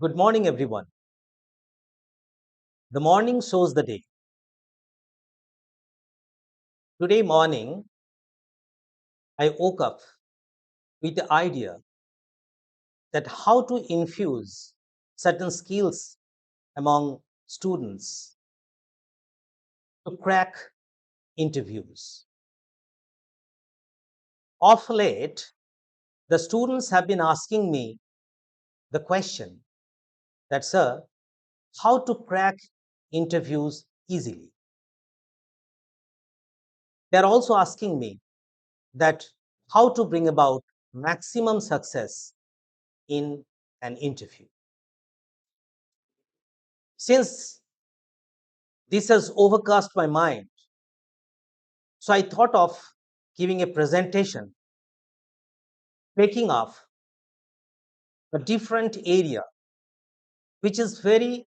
Good morning, everyone. The morning shows the day. Today morning, I woke up with the idea that how to infuse certain skills among students to crack interviews. Of late, the students have been asking me the question that, sir, how to crack interviews easily. They are also asking me that how to bring about maximum success in an interview. Since this has overcast my mind, so I thought of giving a presentation taking off a different area which is very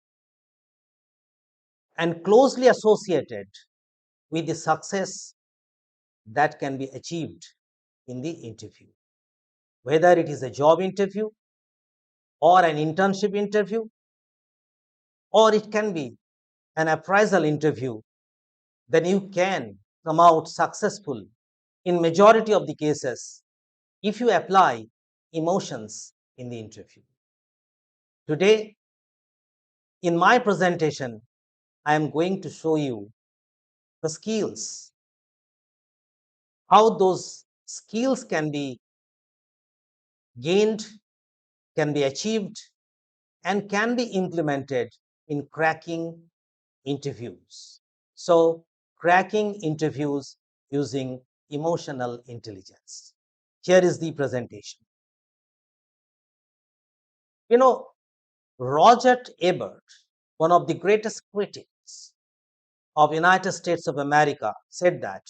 and closely associated with the success that can be achieved in the interview, whether it is a job interview or an internship interview, or it can be an appraisal interview. Then you can come out successful in majority of the cases if you apply emotions in the interview. Today, in my presentation, I am going to show you the skills, how those skills can be gained, can be achieved, and can be implemented in cracking interviews. So, cracking interviews using emotional intelligence. Here is the presentation. You know, Roger Ebert, one of the greatest critics of United States of America, said that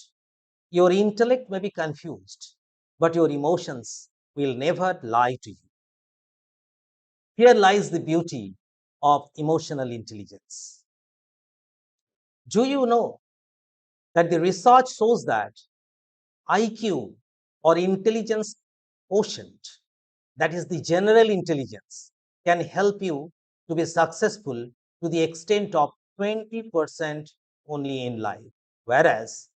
your intellect may be confused, but your emotions will never lie to you. Here lies the beauty of emotional intelligence. Do you know that the research shows that IQ or intelligence quotient, that is the general intelligence, can help you to be successful to the extent of 20% only in life, whereas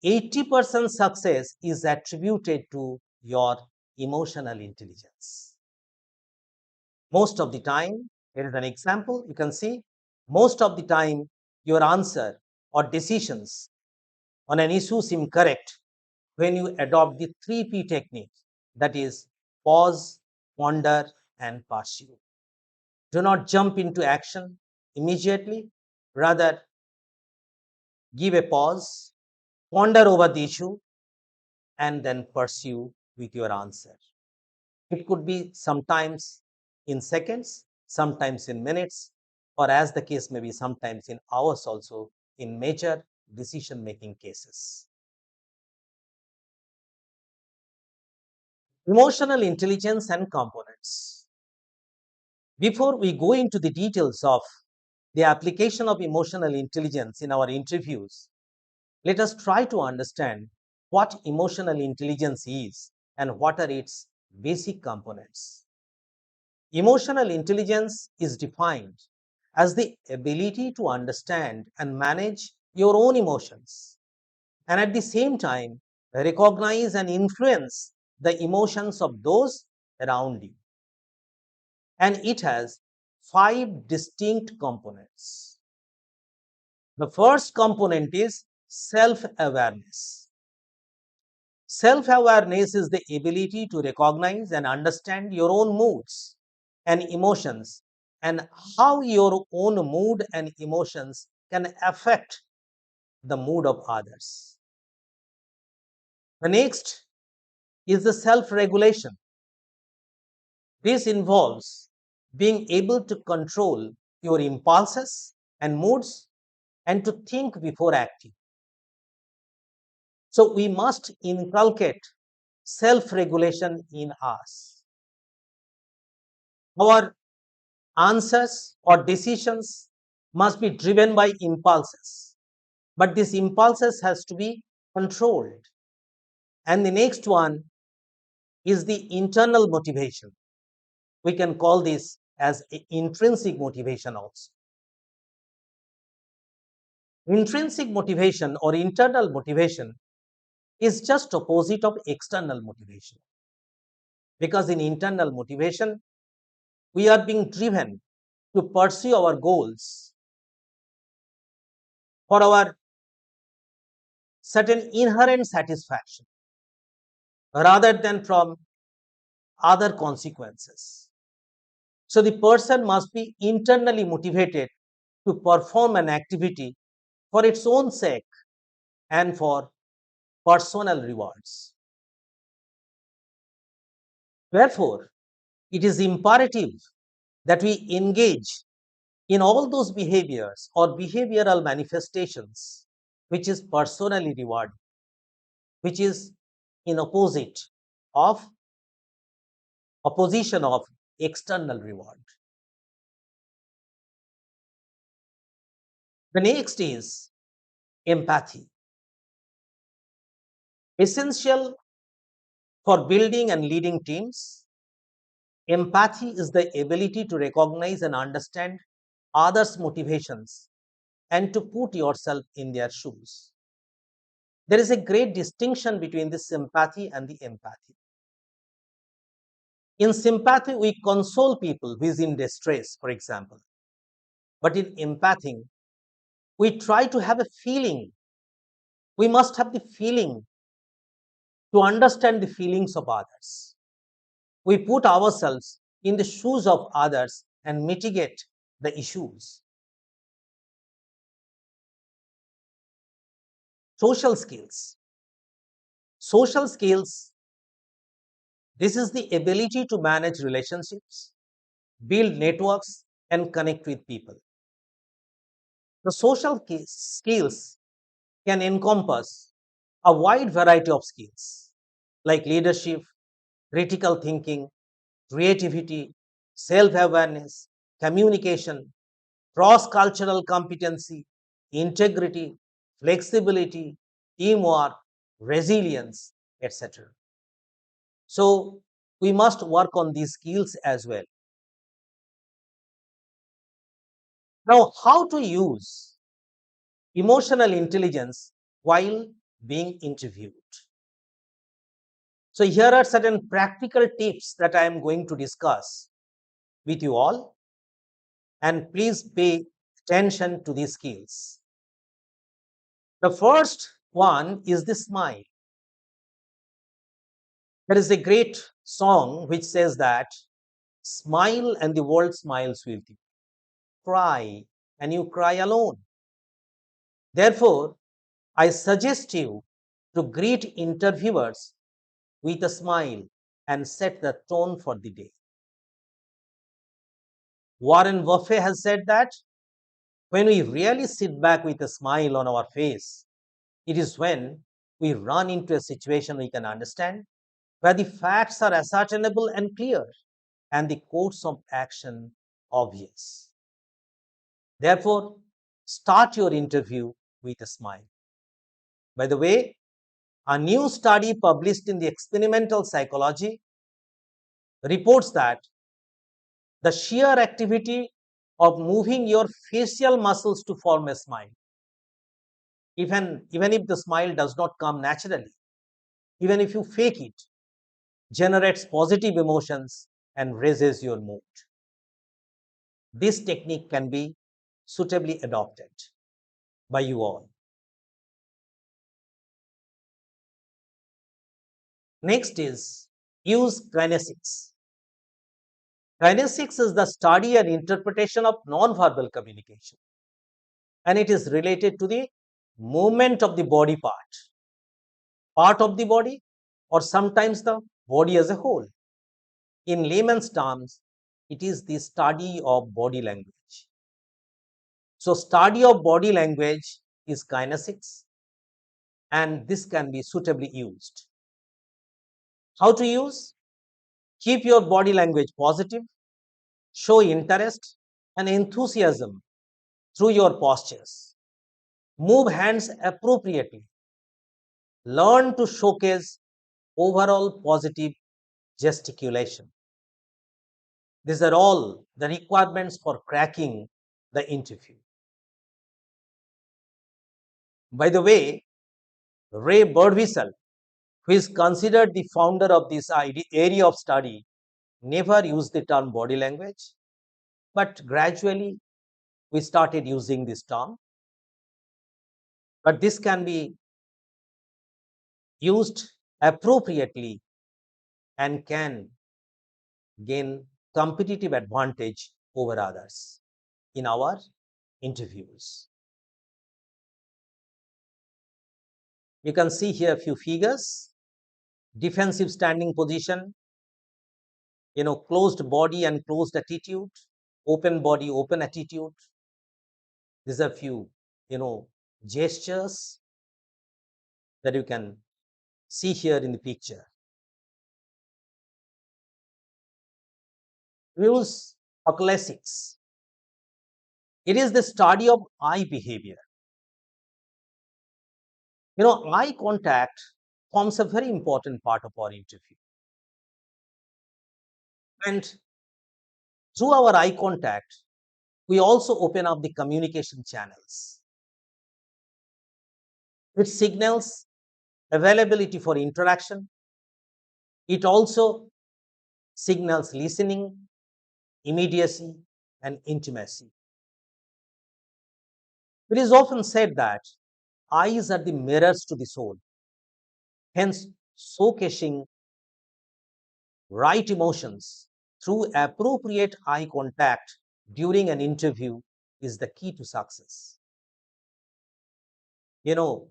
80% success is attributed to your emotional intelligence. Most of the time, here is an example, you can see, most of the time, your answer or decisions on an issue seem correct when you adopt the 3P technique, that is, pause, ponder, and pursue. Do not jump into action immediately, rather, give a pause, ponder over the issue, and then pursue with your answer. It could be sometimes in seconds, sometimes in minutes, or as the case may be, sometimes in hours also in major decision making cases. Emotional intelligence and components. Before we go into the details of the application of emotional intelligence in our interviews, let us try to understand what emotional intelligence is and what are its basic components. Emotional intelligence is defined as the ability to understand and manage your own emotions, and at the same time, recognize and influence the emotions of those around you. And it has five distinct components. The first component is self awareness. Self awareness is the ability to recognize and understand your own moods and emotions and how your own mood and emotions can affect the mood of others. The next is the self regulation. This involves being able to control your impulses and moods and to think before acting. So, we must inculcate self regulation in us. Our answers or decisions must be driven by impulses, but these impulses has to be controlled. And the next one is the internal motivation. We can call this as intrinsic motivation also. Intrinsic motivation or internal motivation is just opposite of external motivation, because in internal motivation we are being driven to pursue our goals for our certain inherent satisfaction rather than from other consequences. So the person must be internally motivated to perform an activity for its own sake and for personal rewards. Therefore, it is imperative that we engage in all those behaviors or behavioral manifestations which is personally rewarding, which is in opposition of external reward. The next is empathy. Essential for building and leading teams, empathy is the ability to recognize and understand others' motivations and to put yourself in their shoes. There is a great distinction between the sympathy and the empathy. In sympathy, we console people who is in distress, for example. But in empathy, we try to have a feeling. We must have the feeling to understand the feelings of others. We put ourselves in the shoes of others and mitigate the issues. Social skills. Social skills, this is the ability to manage relationships, build networks, and connect with people. The social skills can encompass a wide variety of skills like leadership, critical thinking, creativity, self awareness, communication, cross cultural competency, integrity, flexibility, teamwork, resilience, etc. So, we must work on these skills as well. Now, how to use emotional intelligence while being interviewed? So, here are certain practical tips that I am going to discuss with you all, and please pay attention to these skills. The first one is the smile. There is a great song which says that smile and the world smiles with you, cry and you cry alone. Therefore, I suggest you to greet interviewers with a smile and set the tone for the day. Warren Buffett has said that when we really sit back with a smile on our face, it is when we run into a situation we can understand, where the facts are ascertainable and clear, and the course of action obvious. Therefore, start your interview with a smile. By the way, a new study published in the Experimental Psychology reports that the sheer activity of moving your facial muscles to form a smile, even if the smile does not come naturally, even if you fake it, generates positive emotions and raises your mood. This technique can be suitably adopted by you all. Next is use kinesics. Kinesics is the study and interpretation of non-verbal communication, and it is related to the movement of the body part of the body, or sometimes the body as a whole. In layman's terms, it is the study of body language. So, study of body language is kinesics, and this can be suitably used. How to use? Keep your body language positive, show interest and enthusiasm through your postures, move hands appropriately, learn to showcase overall positive gesticulation. These are all the requirements for cracking the interview. By the way, Ray Birdwhistell, who is considered the founder of this area of study, never used the term body language, but gradually we started using this term. But this can be used appropriately and can gain competitive advantage over others in our interviews. You can see here a few figures: defensive standing position, closed body and closed attitude, open body, open attitude. These are few, gestures that you can see here in the picture. Use oculesics. It is the study of eye behavior. Eye contact forms a very important part of our interview. And through our eye contact, we also open up the communication channels. It signals availability for interaction. It also signals listening, immediacy, and intimacy. It is often said that eyes are the mirrors to the soul. Hence, showcasing right emotions through appropriate eye contact during an interview is the key to success. You know,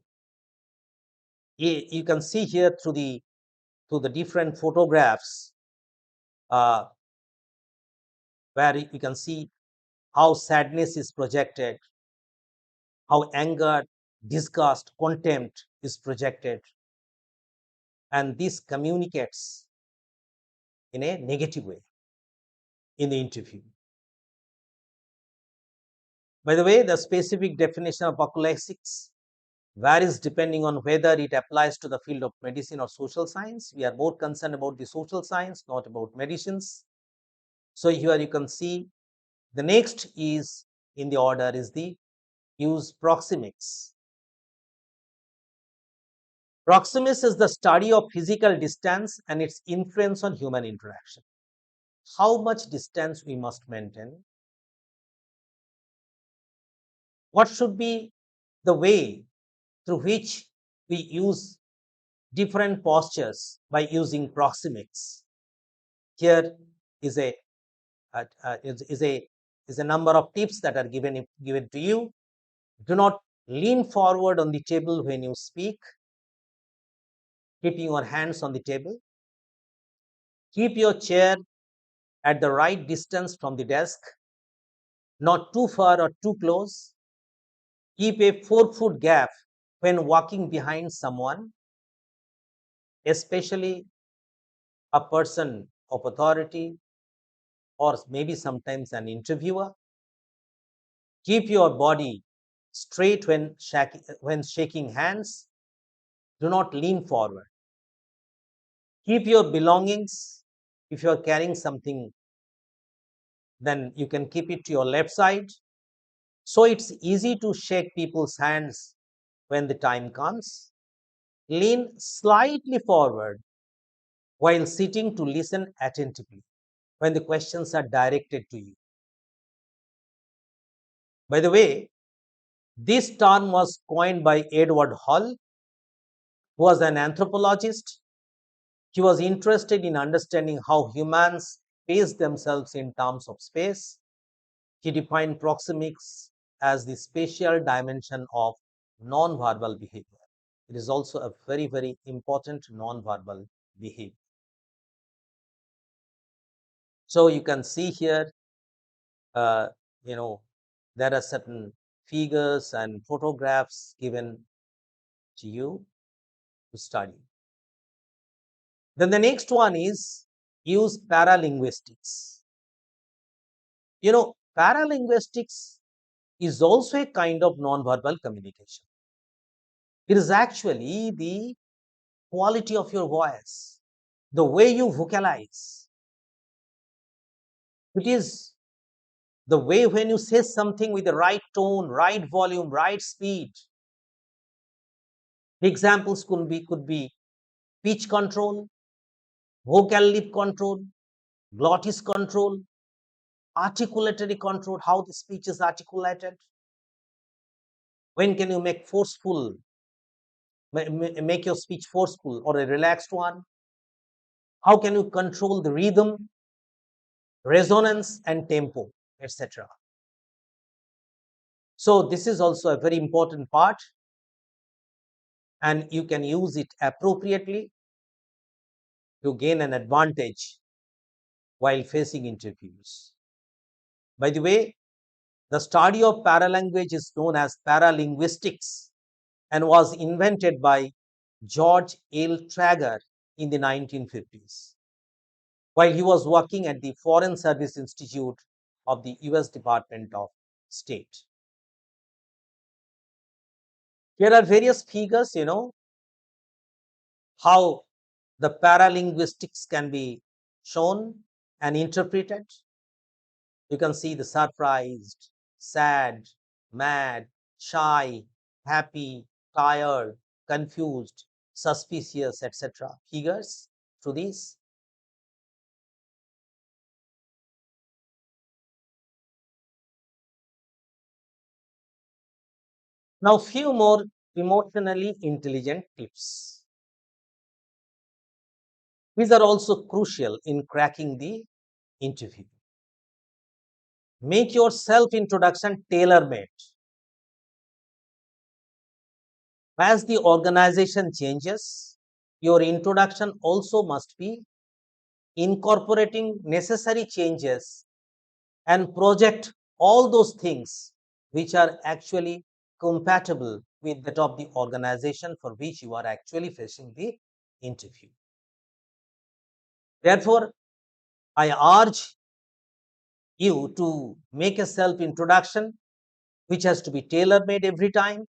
you can see here through the different photographs, uh, where you can see how sadness is projected, how anger, disgust, contempt is projected, and this communicates in a negative way in the interview. By the way, the specific definition of oculesics varies depending on whether it applies to the field of medicine or social science. We are more concerned about the social science, not about medicines. So here you can see the next is in the order is the use proxemics. Proxemics is the study of physical distance and its influence on human interaction. How much distance we must maintain? What should be the way through which we use different postures by using proxemics? Here is a number of tips that are given to you. Do not lean forward on the table when you speak, keeping your hands on the table. Keep your chair at the right distance from the desk, not too far or too close. Keep a 4-foot gap when walking behind someone, especially a person of authority or maybe sometimes an interviewer. Keep your body straight when shaking hands. Do not lean forward. Keep your belongings. If you are carrying something, then you can keep it to your left side. So it's easy to shake people's hands when the time comes. Lean slightly forward while sitting to listen attentively when the questions are directed to you. By the way, this term was coined by Edward Hall, who was an anthropologist. He was interested in understanding how humans space themselves in terms of space. He defined proxemics as the spatial dimension of non-verbal behavior. It is also a very, very important non-verbal behavior. So you can see here, uh, you know, there are certain figures and photographs given to you to study. Then the next one is use paralinguistics. Paralinguistics is also a kind of non-verbal communication. It is actually the quality of your voice, the way you vocalize, It is the way when you say something with the right tone, right volume, right speed. Examples could be pitch control, vocal lip control, glottis control, articulatory control, how the speech is articulated. When can you make your speech forceful or a relaxed one? How can you control the rhythm, resonance, and tempo, etc.? So this is also a very important part, and you can use it appropriately to gain an advantage while facing interviews. By the way, the study of paralanguage is known as paralinguistics and was invented by George L. Trager in the 1950s while he was working at the Foreign Service Institute of the US Department of State. Here are various figures, how the paralinguistics can be shown and interpreted. You can see the surprised, sad, mad, shy, happy, tired, confused, suspicious, etc. figures through these. Now, few more emotionally intelligent tips. These are also crucial in cracking the interview. Make your self introduction tailor made. As the organization changes, your introduction also must be incorporating necessary changes and project all those things which are actually compatible with that of the organization for which you are actually facing the interview. Therefore, I urge you to make a self introduction which has to be tailor made every time,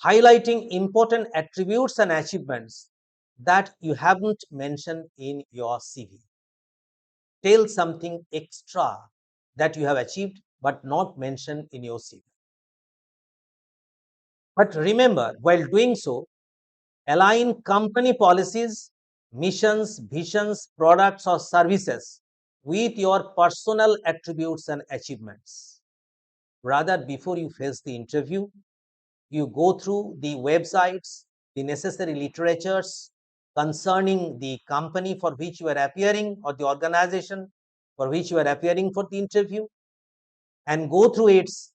highlighting important attributes and achievements that you haven't mentioned in your CV. Tell something extra that you have achieved but not mentioned in your CV. But remember, while doing so, align company policies, missions, visions, products, or services with your personal attributes and achievements. Rather, before you face the interview, you go through the websites, the necessary literatures concerning the company for which you are appearing or the organization for which you are appearing for the interview, and go through its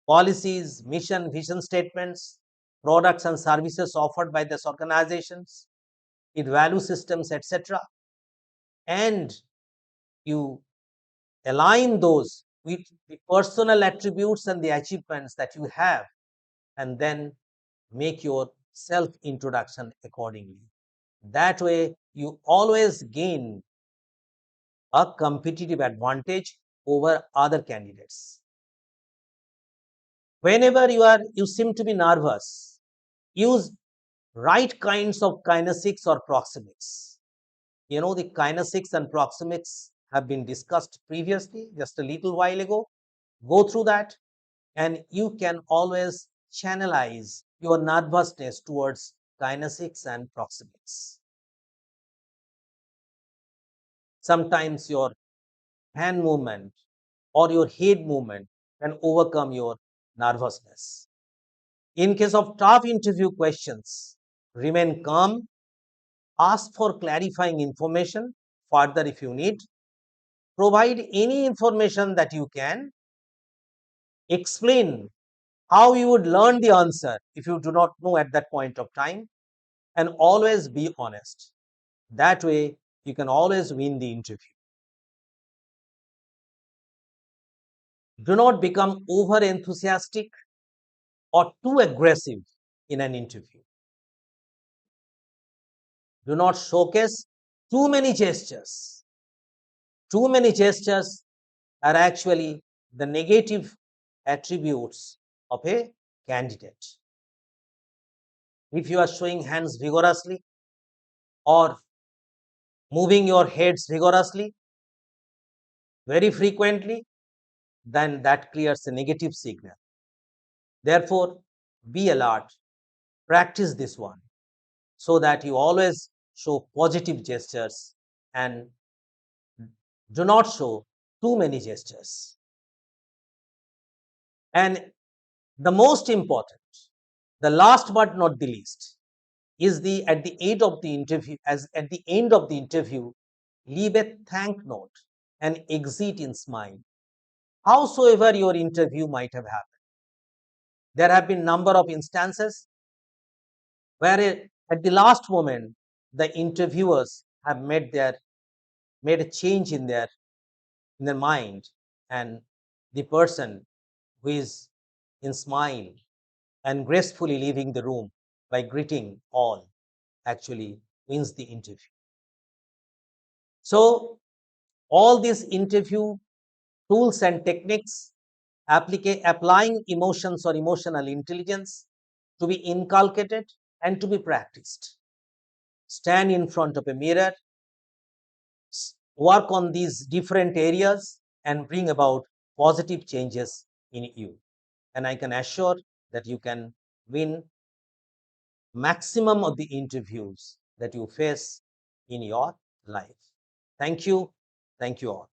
policies, mission, vision statements, products and services offered by these organizations, its value systems, etc. And you align those with the personal attributes and the achievements that you have, and then make your self introduction accordingly. That way, you always gain a competitive advantage over other candidates. Whenever you seem to be nervous, use right kinds of kinesics or proxemics. The kinesics and proxemics have been discussed previously, just a little while ago. Go through that, and you can always channelize your nervousness towards kinesics and proxemics. Sometimes your hand movement or your head movement can overcome your nervousness. In case of tough interview questions, remain calm, ask for clarifying information further if you need, provide any information that you can, explain how you would learn the answer if you do not know at that point of time, and always be honest. That way, you can always win the interview. Do not become over enthusiastic or too aggressive in an interview. Do not showcase too many gestures. Too many gestures are actually the negative attributes of a candidate. If you are showing hands vigorously or moving your heads vigorously, very frequently, then that clears a negative signal. Therefore, be alert, practice this one so that you always show positive gestures and do not show too many gestures. And the most important, the last but not the least, is the at the end of the interview, as at the end of the interview, leave a thank note and exit in smile. Howsoever your interview might have happened, there have been number of instances where at the last moment the interviewers have made a change in their mind, and the person who is in smile and gracefully leaving the room by greeting all actually wins the interview. So all these interview tools and techniques, applying emotions or emotional intelligence, to be inculcated and to be practiced. Stand in front of a mirror, work on these different areas and bring about positive changes in you. And I can assure that you can win maximum of the interviews that you face in your life. Thank you. Thank you all.